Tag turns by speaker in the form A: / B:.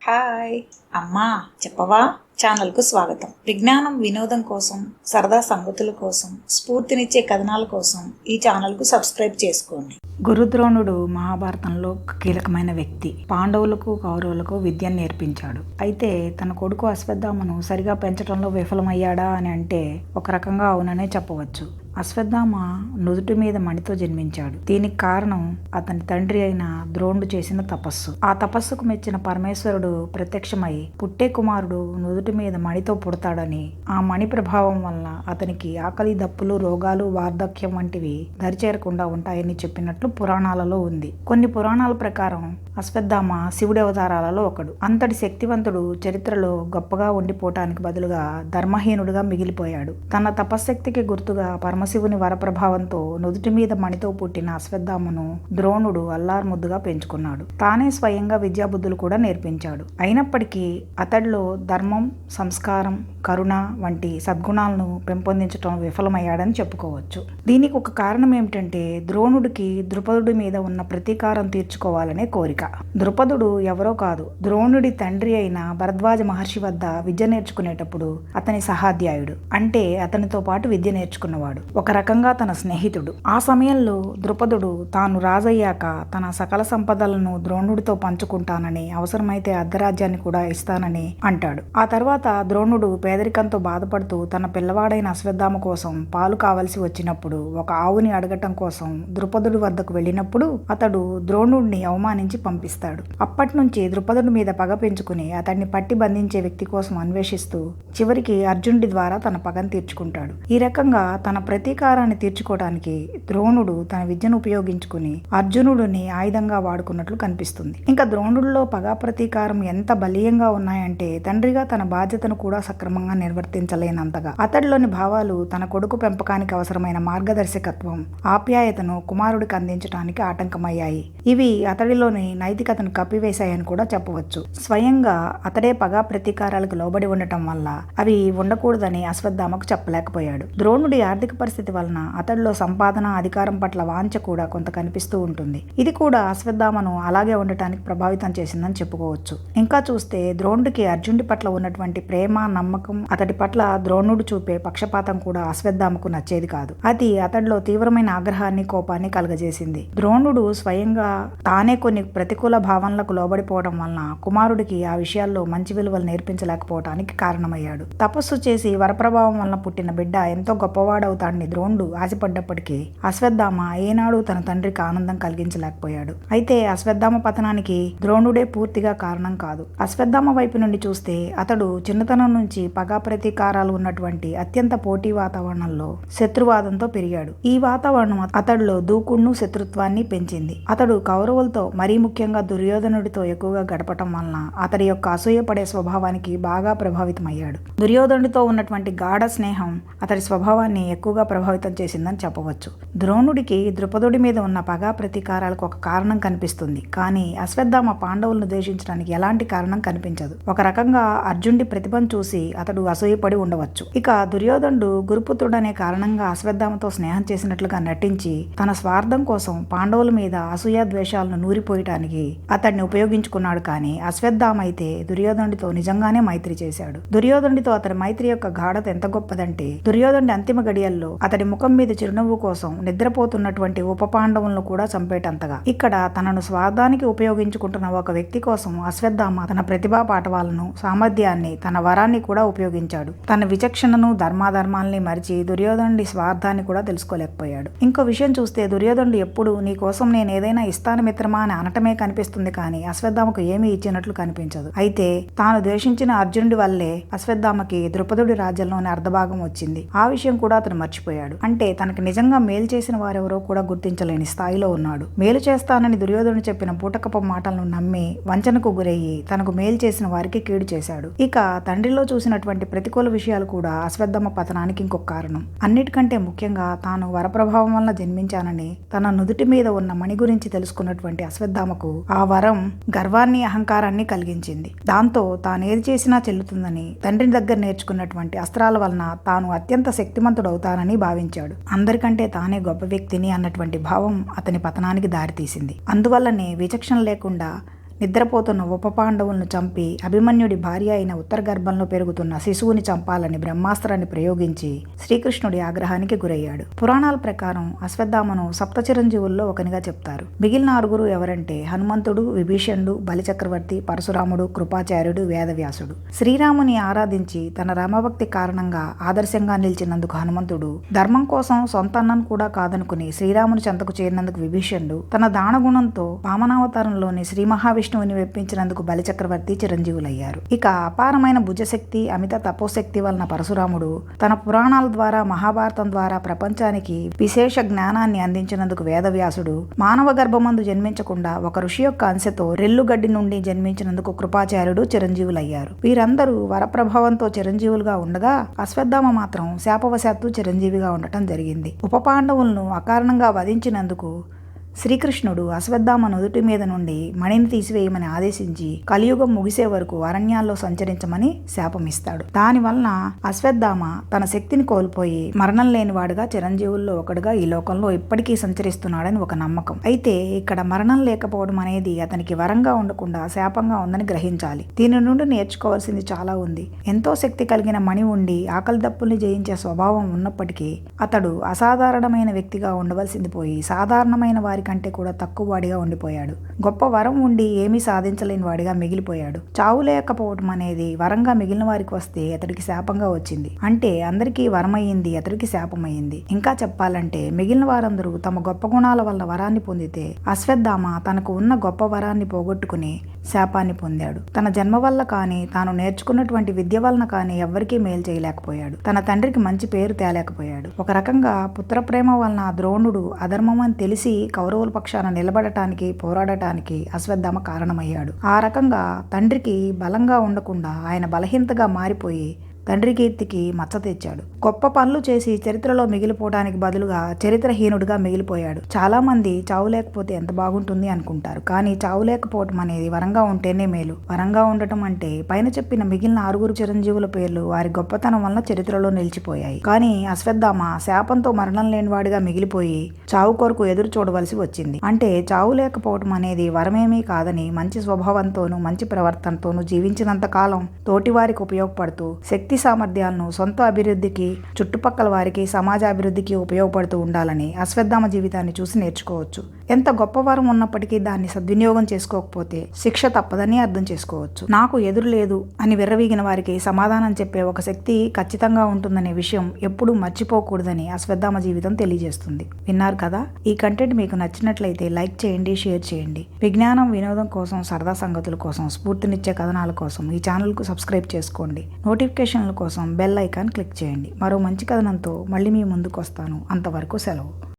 A: Hi అమ్మా చెప్పవా ఛానల్కు స్వాగతం. విజ్ఞానం వినోదం కోసం, సరదా సంగతుల కోసం, స్ఫూర్తినిచ్చే కథనాల కోసం ఈ ఛానల్కు సబ్స్క్రైబ్ చేసుకోండి. గురుద్రోణుడు మహాభారతంలో కీలకమైన వ్యక్తి. పాండవులకు కౌరవులకు విద్యను నేర్పించాడు. అయితే తన కొడుకు అశ్వత్థామను సరిగా పెంచడంలో విఫలమయ్యాడా అని అంటే ఒక రకంగా అవుననే చెప్పవచ్చు. అశ్వత్థామ నుదుటి మీద మణితో జన్మించాడు. దీనికి కారణం అతని తండ్రి అయిన ద్రోణుడు చేసిన తపస్సు. ఆ తపస్సుకు మెచ్చిన పరమేశ్వరుడు ప్రత్యక్షమై పుట్టే కుమారుడు నుదుటి మీద మణితో పుడతాడని, ఆ మణి ప్రభావం వల్ల అతనికి ఆకలి దప్పులు, రోగాలు, వార్ధక్యం వంటివి దరిచేరకుండా ఉంటాయని చెప్పినట్లు పురాణాలలో ఉంది. కొన్ని పురాణాల ప్రకారం అశ్వత్థామ శివుడి అవతారాలలో ఒకడు. అంతటి శక్తివంతుడు చరిత్రలో గొప్పగా ఉండిపోవటానికి బదులుగా ధర్మహీనుడుగా మిగిలిపోయాడు. తన తపశ్శక్తికి గుర్తుగా పరమశివుని వరప్రభావంతో నుదుటి మీద మణితో పుట్టిన అశ్వత్థామను ద్రోణుడు అల్లారుముద్దుగా పెంచుకున్నాడు. తానే స్వయంగా విద్యాబుద్ధులు కూడా నేర్పించాడు. అయినప్పటికీ అతడిలో ధర్మం, సంస్కారం, కరుణ వంటి సద్గుణాలను పెంపొందించడం విఫలమయ్యాడని చెప్పుకోవచ్చు. దీనికి ఒక కారణం ఏమిటంటే ద్రోణుడికి ద్రుపదుడి మీద ఉన్న ప్రతీకారం తీర్చుకోవాలనే కోరిక. ద్రుపదుడు ఎవరో కాదు, ద్రోణుడి తండ్రి అయిన భరద్వాజ మహర్షి వద్ద విద్య నేర్చుకునేటప్పుడు అతని సహాధ్యాయుడు, అంటే అతనితో పాటు విద్య నేర్చుకున్నవాడు, ఒక రకంగా తన స్నేహితుడు. ఆ సమయంలో ద్రుపదుడు తాను రాజయ్యాక తన సకల సంపదలను ద్రోణుడితో పంచుకుంటానని, అవసరమైతే అర్ధరాజ్యాన్ని కూడా ఇస్తానని అంటాడు. ఆ తర్వాత ద్రోణుడు పేదరికంతో బాధపడుతూ తన పిల్లవాడైన అశ్వత్థామ కోసం పాలు కావలసి వచ్చినప్పుడు ఒక ఆవుని అడగటం కోసం ద్రుపదుడి వద్దకు వెళ్ళినప్పుడు అతడు ద్రోణుడిని అవమానించి పంపిస్తాడు. అప్పటి నుంచి ద్రుపదుడి మీద పగ పెంచుకుని అతన్ని పట్టి బంధించే వ్యక్తి కోసం అన్వేషిస్తూ చివరికి అర్జునుడి ద్వారా తన పగను తీర్చుకుంటాడు. ఈ రకంగా తన ప్రతీకారాన్ని తీర్చుకోవడానికి ద్రోణుడు తన విద్యను ఉపయోగించుకుని అర్జునుడిని ఆయుధంగా వాడుకున్నట్లు కనిపిస్తుంది. ఇంకా ద్రోణుడిలో పగా ప్రతీకారం ఎంత బలీయంగా ఉన్నాయంటే తండ్రిగా తన బాధ్యతను కూడా సక్రమంగా నిర్వర్తించలేనంతగా. అతడిలోని భావాలు తన కొడుకు పెంపకానికి అవసరమైన మార్గదర్శకత్వం, ఆప్యాయతను కుమారుడికి అందించడానికి ఆటంకమయ్యాయి. ఇవి అతడిలోని నైతికతను కప్పివేశాయని కూడా చెప్పవచ్చు. స్వయంగా అతడే పగా ప్రతీకారాలకు లోబడి ఉండటం వల్ల అవి ఉండకూడదని అశ్వత్థామకు చెప్పలేకపోయాడు. ద్రోణుడి ఆర్థిక పరిస్థితి వలన అతడిలో సంపాదన, అధికారం పట్ల వాంఛ కూడా కొంత కనిపిస్తూ ఉంటుంది. ఇది కూడా అశ్వత్థామను అలాగే ఉండటానికి ప్రభావితం చేసిందని చెప్పుకోవచ్చు. ఇంకా చూస్తే ద్రోణుడికి అర్జునుడి పట్ల ఉన్నటువంటి ప్రేమ, నమ్మకం, అతడి పట్ల ద్రోణుడు చూపే పక్షపాతం కూడా అశ్వత్థామకు నచ్చేది కాదు. అది అతడిలో తీవ్రమైన ఆగ్రహాన్ని, కోపాన్ని కలుగజేసింది. ద్రోణుడు స్వయంగా తానే కొన్ని ప్రతికూల భావనలకు లోబడిపోవడం వలన కుమారుడికి ఆ విషయాల్లో మంచి విలువలు నేర్పించలేకపోవటానికి కారణమయ్యాడు. తపస్సు చేసి వరప్రభావం వలన పుట్టిన బిడ్డ ఎంతో గొప్పవాడవుతాడని ద్రోణుడు ఆశపడ్డప్పటికీ అశ్వత్థామ ఏనాడు తన తండ్రికి ఆనందం కలిగించలేకపోయాడు. అయితే అశ్వత్థామ పతనానికి ద్రోణుడే పూర్తిగా కారణం కాదు. అశ్వత్థామ వైపు నుండి చూస్తే అతడు చిన్నతనం నుంచి పగా ప్రతీకారాలు ఉన్నటువంటి అత్యంత పోటీ వాతావరణంలో శత్రువాదంతో పెరిగాడు. ఈ వాతావరణం అతడిలో దూకుడును, శత్రుత్వాన్ని పెంచింది. అతడు కౌరవులతో, మరీ ముఖ్యంగా దుర్యోధనుడితో ఎక్కువగా గడపటం వలన అతడి యొక్క అసూయపడే స్వభావానికి బాగా ప్రభావితమయ్యాడు. దుర్యోధనుడితో ఉన్నటువంటి గాఢ స్నేహం అతడి స్వభావాన్ని ఎక్కువగా ప్రభావితం చేసిందని చెప్పవచ్చు. ద్రోణుడికి ద్రుపదుడి మీద ఉన్న పగా ప్రతీకారాలకు ఒక కారణం కనిపిస్తుంది, కానీ అశ్వత్థామ పాండవులను ద్వేషించడానికి ఎలాంటి కారణం కనిపించదు. ఒక రకంగా అర్జునుడి ప్రతిభను చూసి అతడు అసూయపడి ఉండవచ్చు. ఇక దుర్యోధనుడు గురుపుత్రుడనే కారణంగా అశ్వత్థామతో స్నేహం చేసినట్లుగా నటించి తన స్వార్థం కోసం పాండవుల మీద అసూయ ద్వేషాలను నూరిపోయటానికి అతడిని ఉపయోగించుకున్నాడు. కానీ అశ్వత్థామ అయితే దుర్యోధనుడితో నిజంగానే మైత్రి చేశాడు. దుర్యోధనుడితో అతడి మైత్రి యొక్క గాఢత ఎంత గొప్పదంటే దుర్యోధనుడి అంతిమ గడియల్లో అతడి ముఖం మీద చిరునవ్వు కోసం నిద్రపోతున్నటువంటి ఉప పాండవులను కూడా చంపేటంతగా. ఇక్కడ తనను స్వార్థానికి ఉపయోగించుకుంటున్న ఒక వ్యక్తి కోసం అశ్వత్థామ తన ప్రతిభా పాఠవాలను, సామర్థ్యాన్ని, తన వరాన్ని కూడా ఉపయోగించాడు. తన విచక్షణను, ధర్మాధర్మాల్ని మరిచి దుర్యోధనుడి స్వార్థాన్ని కూడా తెలుసుకోలేకపోయాడు. ఇంకో విషయం చూస్తే దుర్యోధనుడు ఎప్పుడు నీ కోసం నేను ఏదైనా ఇస్తాను మిత్రమా అని అనటమే కనిపిస్తుంది, కానీ అశ్వత్థామకు ఏమీ ఇచ్చినట్లు కనిపించదు. అయితే తాను ద్వేషించిన అర్జునుడి వల్లే అశ్వత్థామకి ద్రుపదుడి రాజ్యంలోని అర్ధభాగం వచ్చింది. ఆ విషయం కూడా అతను మర్చిపోయాడు. అంటే తనకు నిజంగా మేలు చేసిన వారెవరో కూడా గుర్తించలేని స్థాయిలో ఉన్నాడు. మేలు చేస్తానని దుర్యోధనుడు చెప్పిన బూటకపు మాటలను నమ్మి వంచనకు గురయ్యి తనకు మేలు చేసిన వారికి కీడు చేశాడు. ఇక తండ్రిలో చూసినటువంటి ప్రతికూల విషయాలు కూడా అశ్వత్థామ పతనానికి ఇంకొక కారణం. అన్నిటికంటే ముఖ్యంగా తాను వరప్రభావం వల్ల జన్మించానని తన నుదుటి మీద ఉన్న మణి గురించి తెలుసుకున్నటువంటి అశ్వత్థామకు ఆ వరం గర్వాన్ని, అహంకారాన్ని కలిగించింది. దాంతో తానేది చేసినా చెల్లుతుందని తండ్రి దగ్గర నేర్చుకున్నటువంటి అస్త్రాల వలన తాను అత్యంత శక్తిమంతుడవుతానని భావించాడు. అందరికంటే తానే గొప్ప వ్యక్తిని అన్నటువంటి భావం అతని పతనానికి దారితీసింది. అందువల్లనే విచక్షణ లేకుండా నిద్రపోతున్న ఉప పాండవులను చంపి అభిమన్యుడి భార్య అయిన ఉత్తర గర్భంలో పెరుగుతున్న శిశువుని చంపాలని బ్రహ్మాస్త్రాన్ని ప్రయోగించి శ్రీకృష్ణుడి ఆగ్రహానికి గురయ్యాడు. పురాణాల ప్రకారం అశ్వత్థామను సప్త చిరంజీవుల్లో ఒకనిగా చెప్తారు. మిగిలిన ఆరుగురు ఎవరంటే హనుమంతుడు, విభీషణుడు, బలిచక్రవర్తి, పరశురాముడు, కృపాచార్యుడు, వేదవ్యాసుడు. శ్రీరాముని ఆరాధించి తన రామభక్తి కారణంగా ఆదర్శంగా నిలిచినందుకు హనుమంతుడు, ధర్మం కోసం సొంత అన్నను కూడా కాదనుకుని శ్రీరాముని చెంతకు చేరినందుకు విభీషణుడు, తన దానగుణంతో వామనావతారంలోని శ్రీ మహావిష్ణువుని వెప్పించినందుకు బలిచక్రవర్తి చిరంజీవులయ్యారు. ఇక అపారమైన భుజశక్తి, అమిత తపోశక్తి వలన పరశురాముడు తన పురాణాల ద్వారా, మహాభారతం ద్వారా ప్రపంచానికి విశేష జ్ఞానాన్ని అందించినందుకు వేదవ్యాసుడు, మానవ గర్భమందు జన్మించకుండా ఒక ఋషి యొక్క అంశతో రెల్లుగడ్డి నుండి జన్మించినందుకు కృపాచార్యుడు చిరంజీవులయ్యారు. వీరందరూ వరప్రభావంతో చిరంజీవులుగా ఉండగా అశ్వత్థామ మాత్రం శాపవశాత్తు చిరంజీవిగా ఉండటం జరిగింది. ఉప పాండవులను అకారణంగా వధించినందుకు శ్రీకృష్ణుడు అశ్వత్థామ నుదుటి మీద నుండి మణిని తీసివేయమని ఆదేశించి కలియుగం ముగిసే వరకు అరణ్యాల్లో సంచరించమని శాపమిస్తాడు. దానివలన అశ్వత్థామ తన శక్తిని కోల్పోయి మరణం లేనివాడుగా చిరంజీవుల్లో ఒకడుగా ఈ లోకంలో ఇప్పటికీ సంచరిస్తున్నాడని ఒక నమ్మకం. అయితే ఇక్కడ మరణం లేకపోవడం అనేది అతనికి వరంగా ఉండకుండా శాపంగా ఉందని గ్రహించాలి. దీని నుండి నేర్చుకోవాల్సింది చాలా ఉంది. ఎంతో శక్తి కలిగిన మణి ఉండి ఆకలి దప్పుల్ని జయించే స్వభావం ఉన్నప్పటికీ అతడు అసాధారణమైన వ్యక్తిగా ఉండవలసింది పోయి సాధారణమైన వారి కంటే కూడా తక్కువ వాడిగా ఉండిపోయాడు. గొప్ప వరం ఉండి ఏమీ సాధించలేని వాడిగా మిగిలిపోయాడు. చావు లేకపోవటం అనేది వరంగా మిగిలిన వారికి వస్తే అతడికి శాపంగా వచ్చింది. అంటే అందరికీ వరమయ్యింది, అతడికి శాపమయ్యింది. ఇంకా చెప్పాలంటే మిగిలిన వారందరూ తమ గొప్ప గుణాల వల్ల వరాన్ని పొందితే అశ్వత్థామ తనకు ఉన్న గొప్ప వరాన్ని పోగొట్టుకుని శాపాన్ని పొందాడు. తన జన్మ వల్ల కానీ తాను నేర్చుకున్నటువంటి విద్య వలన కానీ ఎవ్వరికీ మేలు చేయలేకపోయాడు. తన తండ్రికి మంచి పేరు తేలేకపోయాడు. ఒక రకంగా పుత్రప్రేమ వలన ద్రోణుడు అధర్మం అని తెలిసి కౌరవుల పక్షాన నిలబడటానికి, పోరాడటానికి అశ్వత్థామ కారణమయ్యాడు. ఆ రకంగా తండ్రికి బలంగా ఉండకుండా ఆయన బలహీనతగా మారిపోయి తండ్రి కీర్తికి మచ్చ తెచ్చాడు. గొప్ప పనులు చేసి చరిత్రలో మిగిలిపోవడానికి బదులుగా చరిత్రహీనుడిగా మిగిలిపోయాడు. చాలా మంది చావు లేకపోతే ఎంత బాగుంటుంది అనుకుంటారు. కానీ చావు లేకపోవటం అనేది వరంగా ఉంటేనే మేలు. వరంగా ఉండటం అంటే పైన చెప్పిన మిగిలిన ఆరుగురు చిరంజీవుల పేర్లు వారి గొప్పతనం వలన చరిత్రలో నిలిచిపోయాయి. కానీ అశ్వత్థామ శాపంతో మరణం లేనివాడిగా మిగిలిపోయి చావు కొరకు ఎదురు చూడవలసి వచ్చింది. అంటే చావు లేకపోవటం అనేది వరమేమీ కాదని మంచి స్వభావంతోనూ మంచి ప్రవర్తనతోనూ జీవించినంత కాలం తోటివారికి ఉపయోగపడుతూ శక్తి సామర్థ్యాలను సొంత అభివృద్ధికి, చుట్టుపక్కల వారికి, సమాజ అభివృద్ధికి ఉపయోగపడుతూ ఉండాలని అశ్వత్థామ జీవితాన్ని చూసి నేర్చుకోవచ్చు. ఎంత గొప్ప వరం ఉన్నప్పటికీ దాన్ని సద్వినియోగం చేసుకోకపోతే శిక్ష తప్పదని అర్థం చేసుకోవచ్చు. నాకు ఎదురు లేదు అని విర్రవీగిన వారికి సమాధానం చెప్పే ఒక శక్తి ఖచ్చితంగా ఉంటుందనే విషయం ఎప్పుడూ మర్చిపోకూడదని అశ్వత్థామ జీవితం తెలియజేస్తుంది. విన్నారు కదా? ఈ కంటెంట్ మీకు నచ్చినట్లయితే లైక్ చేయండి, షేర్ చేయండి. విజ్ఞానం, వినోదం కోసం, సరదా సంగతుల కోసం, స్ఫూర్తినిచ్చే కథనాల కోసం ఈ ఛానల్కు సబ్స్క్రైబ్ చేసుకోండి. నోటిఫికేషన్ల కోసం బెల్ ఐకాన్ క్లిక్ చేయండి. మరో మంచి కథనంతో మళ్ళీ మీ ముందుకు వస్తాను. అంతవరకు సెలవు.